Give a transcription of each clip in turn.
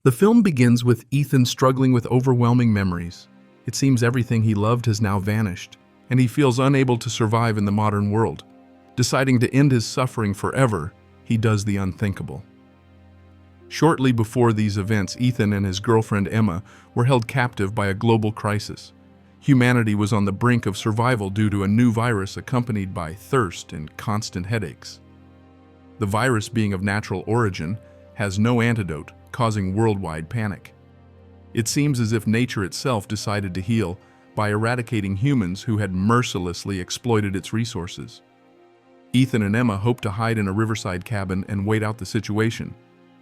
The film begins with Ethan struggling with overwhelming memories. It seems everything he loved has now vanished, and he feels unable to survive in the modern world. Deciding to end his suffering forever, he does the unthinkable. Shortly before these events, Ethan and his girlfriend Emma were held captive by a global crisis. Humanity was on the brink of survival due to a new virus accompanied by thirst and constant headaches. The virus, being of natural origin, has no antidote, causing worldwide panic. It seems as if nature itself decided to heal by eradicating humans who had mercilessly exploited its resources. Ethan and Emma hope to hide in a riverside cabin and wait out the situation,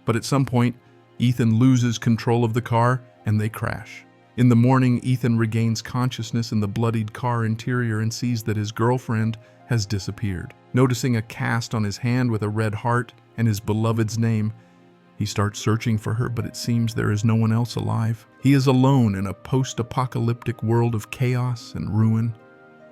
but at some point, Ethan loses control of the car and they crash. In the morning, Ethan regains consciousness in the bloodied car interior and sees that his girlfriend has disappeared. Noticing a cast on his hand with a red heart and his beloved's name, he starts searching for her, but it seems there is no one else alive. He is alone in a post-apocalyptic world of chaos and ruin.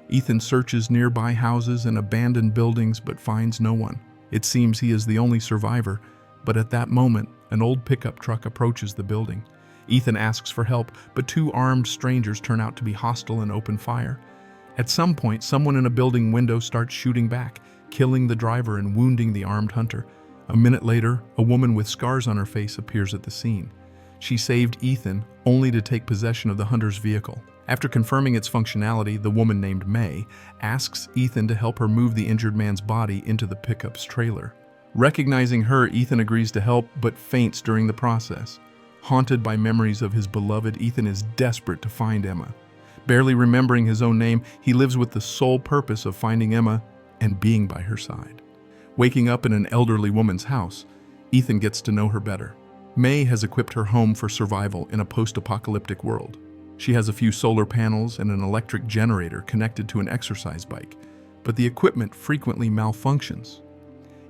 Ethan searches nearby houses and abandoned buildings but finds no one. It seems he is the only survivor, but at that moment, an old pickup truck approaches the building. Ethan asks for help, but two armed strangers turn out to be hostile and open fire. At some point, someone in a building window starts shooting back, killing the driver and wounding the armed hunter. A minute later, a woman with scars on her face appears at the scene. She saved Ethan, only to take possession of the hunter's vehicle. After confirming its functionality, the woman named May asks Ethan to help her move the injured man's body into the pickup's trailer. Recognizing her, Ethan agrees to help, but faints during the process. Haunted by memories of his beloved, Ethan is desperate to find Emma. Barely remembering his own name, he lives with the sole purpose of finding Emma and being by her side. Waking up in an elderly woman's house, Ethan gets to know her better. May has equipped her home for survival in a post-apocalyptic world. She has a few solar panels and an electric generator connected to an exercise bike, but the equipment frequently malfunctions.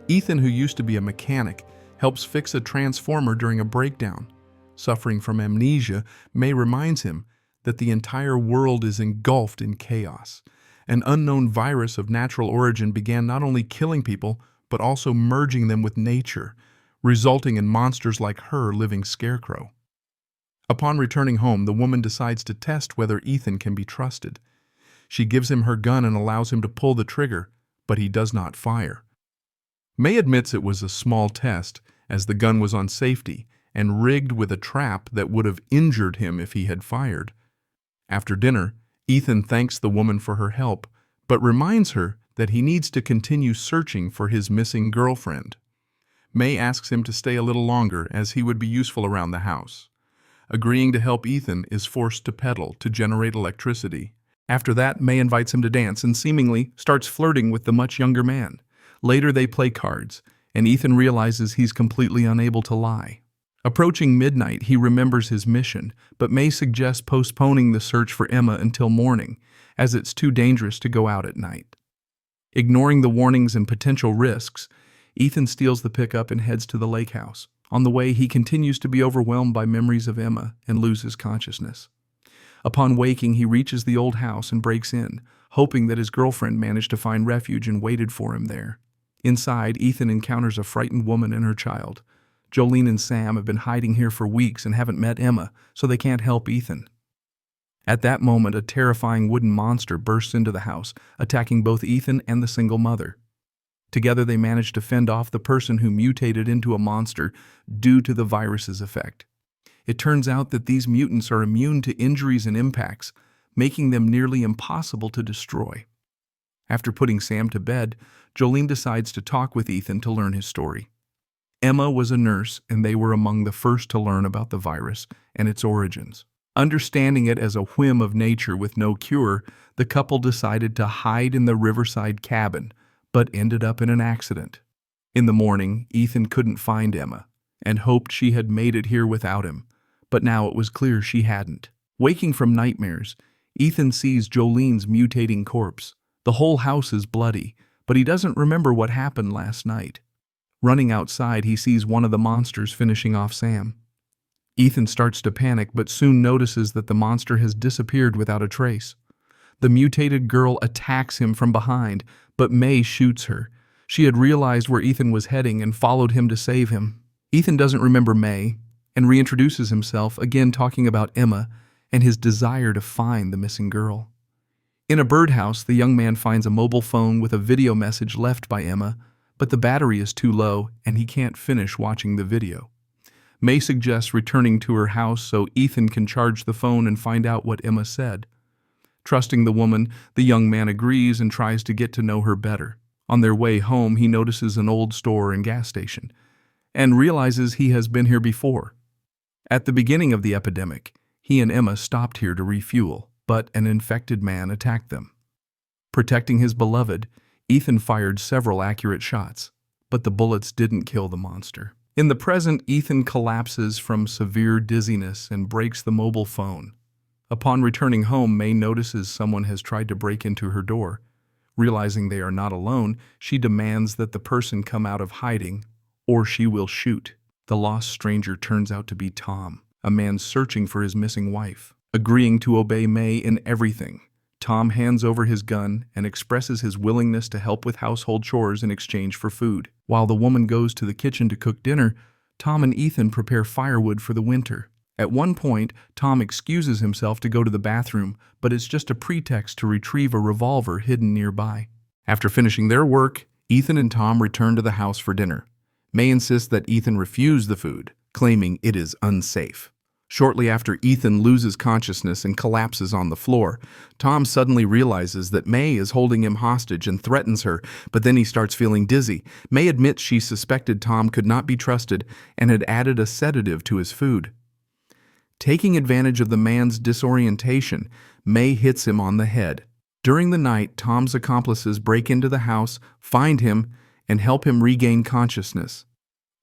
Ethan, who used to be a mechanic, helps fix a transformer during a breakdown. Suffering from amnesia, May reminds him that the entire world is engulfed in chaos. An unknown virus of natural origin began not only killing people, but also merging them with nature, resulting in monsters like her living scarecrow. Upon returning home, the woman decides to test whether Ethan can be trusted. She gives him her gun and allows him to pull the trigger, but he does not fire. May admits it was a small test, as the gun was on safety and rigged with a trap that would have injured him if he had fired. After dinner, Ethan thanks the woman for her help, but reminds her that he needs to continue searching for his missing girlfriend. May asks him to stay a little longer, as he would be useful around the house. Agreeing to help, Ethan is forced to pedal to generate electricity. After that, May invites him to dance and seemingly starts flirting with the much younger man. Later, they play cards, and Ethan realizes he's completely unable to lie. Approaching midnight, he remembers his mission, but May suggests postponing the search for Emma until morning, as it's too dangerous to go out at night. Ignoring the warnings and potential risks, Ethan steals the pickup and heads to the lake house. On the way, he continues to be overwhelmed by memories of Emma and loses consciousness. Upon waking, he reaches the old house and breaks in, hoping that his girlfriend managed to find refuge and waited for him there. Inside, Ethan encounters a frightened woman and her child. Jolene and Sam have been hiding here for weeks and haven't met Emma, so they can't help Ethan. At that moment, a terrifying wooden monster bursts into the house, attacking both Ethan and the single mother. Together, they manage to fend off the person who mutated into a monster due to the virus's effect. It turns out that these mutants are immune to injuries and impacts, making them nearly impossible to destroy. After putting Sam to bed, Jolene decides to talk with Ethan to learn his story. Emma was a nurse, and they were among the first to learn about the virus and its origins. Understanding it as a whim of nature with no cure, the couple decided to hide in the riverside cabin, but ended up in an accident. In the morning, Ethan couldn't find Emma and hoped she had made it here without him, but now it was clear she hadn't. Waking from nightmares, Ethan sees Jolene's mutating corpse. The whole house is bloody, but he doesn't remember what happened last night. Running outside, he sees one of the monsters finishing off Sam. Ethan starts to panic, but soon notices that the monster has disappeared without a trace. The mutated girl attacks him from behind, but May shoots her. She had realized where Ethan was heading and followed him to save him. Ethan doesn't remember May, and reintroduces himself, again talking about Emma and his desire to find the missing girl. In a birdhouse, the young man finds a mobile phone with a video message left by Emma, but the battery is too low and he can't finish watching the video. May suggests returning to her house so Ethan can charge the phone and find out what Emma said. Trusting the woman, the young man agrees and tries to get to know her better. On their way home, he notices an old store and gas station and realizes he has been here before. At the beginning of the epidemic, he and Emma stopped here to refuel, but an infected man attacked them. Protecting his beloved, Ethan fired several accurate shots, but the bullets didn't kill the monster. In the present, Ethan collapses from severe dizziness and breaks the mobile phone. Upon returning home, May notices someone has tried to break into her door. Realizing they are not alone, she demands that the person come out of hiding, or she will shoot. The lost stranger turns out to be Tom, a man searching for his missing wife. Agreeing to obey May in everything, Tom hands over his gun and expresses his willingness to help with household chores in exchange for food. While the woman goes to the kitchen to cook dinner, Tom and Ethan prepare firewood for the winter. At one point, Tom excuses himself to go to the bathroom, but it's just a pretext to retrieve a revolver hidden nearby. After finishing their work, Ethan and Tom return to the house for dinner. May insists that Ethan refuse the food, claiming it is unsafe. Shortly after Ethan loses consciousness and collapses on the floor, Tom suddenly realizes that May is holding him hostage and threatens her, but then he starts feeling dizzy. May admits she suspected Tom could not be trusted and had added a sedative to his food. Taking advantage of the man's disorientation, May hits him on the head. During the night, Tom's accomplices break into the house, find him, and help him regain consciousness.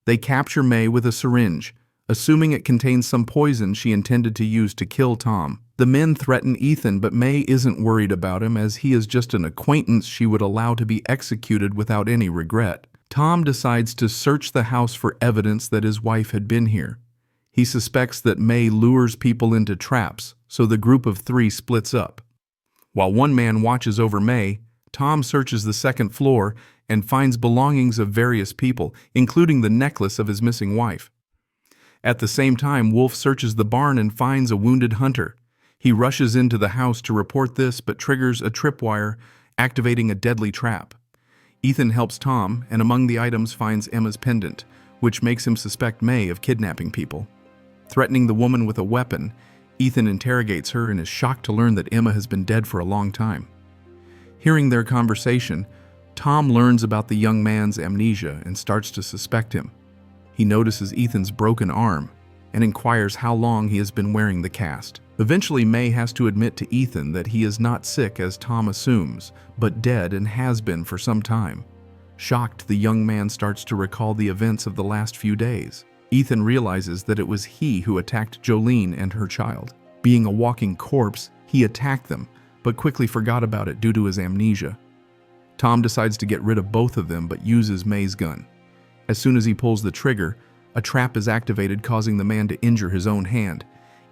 They capture May with a syringe, assuming it contains some poison she intended to use to kill Tom. The men threaten Ethan, but May isn't worried about him as he is just an acquaintance she would allow to be executed without any regret. Tom decides to search the house for evidence that his wife had been here. He suspects that May lures people into traps, so the group of three splits up. While one man watches over May, Tom searches the second floor and finds belongings of various people, including the necklace of his missing wife. At the same time, Wolf searches the barn and finds a wounded hunter. He rushes into the house to report this, but triggers a tripwire, activating a deadly trap. Ethan helps Tom, and among the items finds Emma's pendant, which makes him suspect May of kidnapping people. Threatening the woman with a weapon, Ethan interrogates her and is shocked to learn that Emma has been dead for a long time. Hearing their conversation, Tom learns about the young man's amnesia and starts to suspect him. He notices Ethan's broken arm and inquires how long he has been wearing the cast. Eventually, May has to admit to Ethan that he is not sick as Tom assumes, but dead and has been for some time. Shocked, the young man starts to recall the events of the last few days. Ethan realizes that it was he who attacked Jolene and her child. Being a walking corpse, he attacked them, but quickly forgot about it due to his amnesia. Tom decides to get rid of both of them but uses May's gun. As soon as he pulls the trigger, a trap is activated, causing the man to injure his own hand.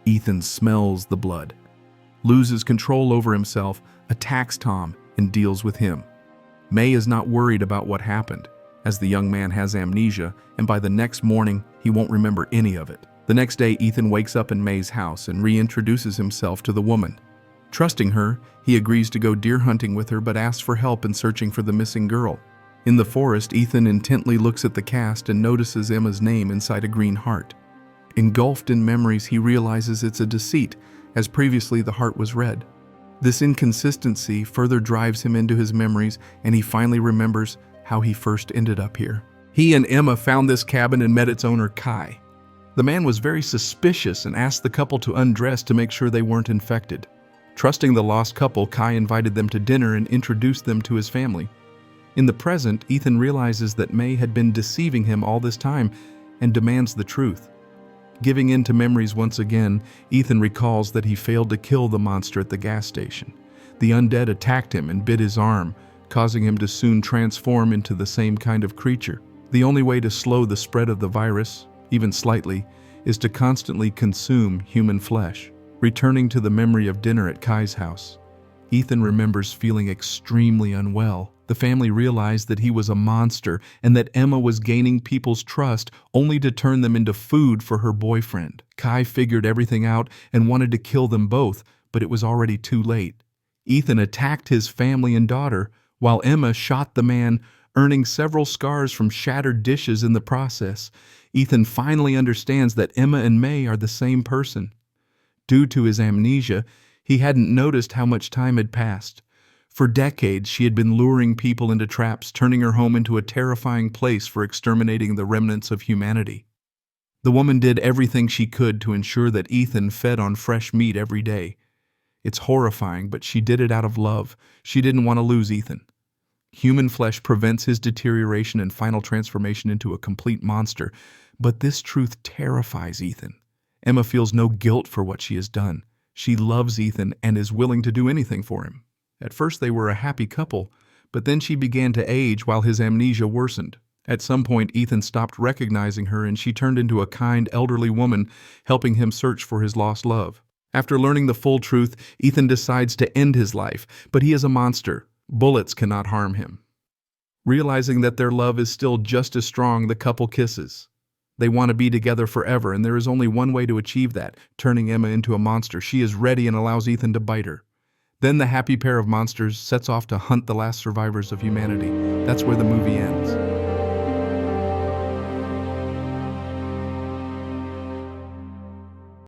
Ethan smells the blood, loses control over himself, attacks Tom, and deals with him. May is not worried about what happened, as the young man has amnesia, and by the next morning, he won't remember any of it. The next day, Ethan wakes up in May's house and reintroduces himself to the woman. Trusting her, he agrees to go deer hunting with her but asks for help in searching for the missing girl. In the forest, Ethan intently looks at the cast and notices Emma's name inside a green heart. Engulfed in memories, he realizes it's a deceit, as previously the heart was red. This inconsistency further drives him into his memories, and he finally remembers how he first ended up here. He and Emma found this cabin and met its owner, Kai. The man was very suspicious and asked the couple to undress to make sure they weren't infected. Trusting the lost couple, Kai invited them to dinner and introduced them to his family. In the present, Ethan realizes that May had been deceiving him all this time and demands the truth. Giving in to memories once again, Ethan recalls that he failed to kill the monster at the gas station. The undead attacked him and bit his arm, causing him to soon transform into the same kind of creature. The only way to slow the spread of the virus, even slightly, is to constantly consume human flesh. Returning to the memory of dinner at Kai's house, Ethan remembers feeling extremely unwell. The family realized that he was a monster and that Emma was gaining people's trust only to turn them into food for her boyfriend. Kai figured everything out and wanted to kill them both, but it was already too late. Ethan attacked his family and daughter, while Emma shot the man, earning several scars from shattered dishes in the process. Ethan finally understands that Emma and May are the same person. Due to his amnesia, he hadn't noticed how much time had passed. For decades, she had been luring people into traps, turning her home into a terrifying place for exterminating the remnants of humanity. The woman did everything she could to ensure that Ethan fed on fresh meat every day. It's horrifying, but she did it out of love. She didn't want to lose Ethan. Human flesh prevents his deterioration and final transformation into a complete monster, but this truth terrifies Ethan. Emma feels no guilt for what she has done. She loves Ethan and is willing to do anything for him. At first they were a happy couple, but then she began to age while his amnesia worsened. At some point, Ethan stopped recognizing her and she turned into a kind, elderly woman, helping him search for his lost love. After learning the full truth, Ethan decides to end his life, but he is a monster. Bullets cannot harm him. Realizing that their love is still just as strong, the couple kisses. They want to be together forever, and there is only one way to achieve that, turning Emma into a monster. She is ready and allows Ethan to bite her. Then the happy pair of monsters sets off to hunt the last survivors of humanity. That's where the movie ends.